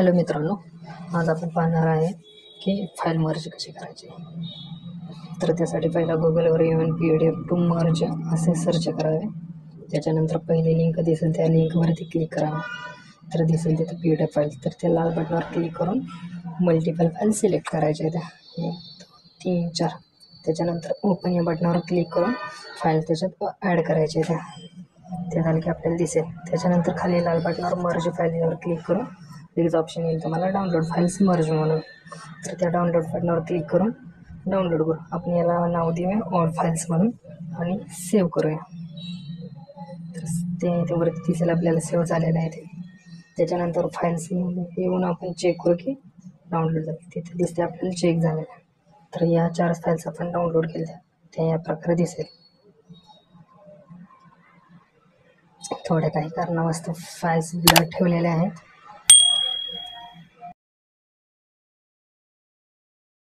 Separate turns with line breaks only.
Hello मित्रांनो, आज आपण पाहणार आहे की फाईल मर्ज कशी करायची. तर त्यासाठी पहिला गुगलवर येऊन PDF टू मर्ज असे सर्च करावे. त्याच्यानंतर पहिली लिंक दिसेल त्या लिंकवरती क्लिक करावं. तर दिसेल तिथं PDF फाईल, तर त्या लाल बटनावर क्लिक करून मल्टिपल फाईल सिलेक्ट करायच्या त्या 1 2 3 4. त्याच्यानंतर ओपन या बटनावर क्लिक करून फाईल त्याच्यात ॲड करायच्या त्या. ते झालं की आपल्याला दिसेल. त्याच्यानंतर खाली लाल बटनावर मर्ज फाईलवर क्लिक करून लगेच ऑप्शन येईल तुम्हाला डाउनलोड फाईल्स मर्ज म्हणून. तर त्या डाउनलोड बटनावर क्लिक करून डाउनलोड करू. आपण याला नाव देऊया ऑल फाईल्स म्हणून आणि सेव्ह करूया. तर ते वरती दिसेल आपल्याला सेव्ह झालेलं आहे ते. त्याच्यानंतर फाईल्स येऊन आपण चेक करू की डाउनलोड झाले. तिथे दिसते आपल्याला चेक झालेलं. तर या 4 फाईल्स आपण डाउनलोड केल्या त्या या प्रकारे दिसेल. थोड्या काही कारणास्तव फाईल्स ब्लर ठेवलेल्या आहेत.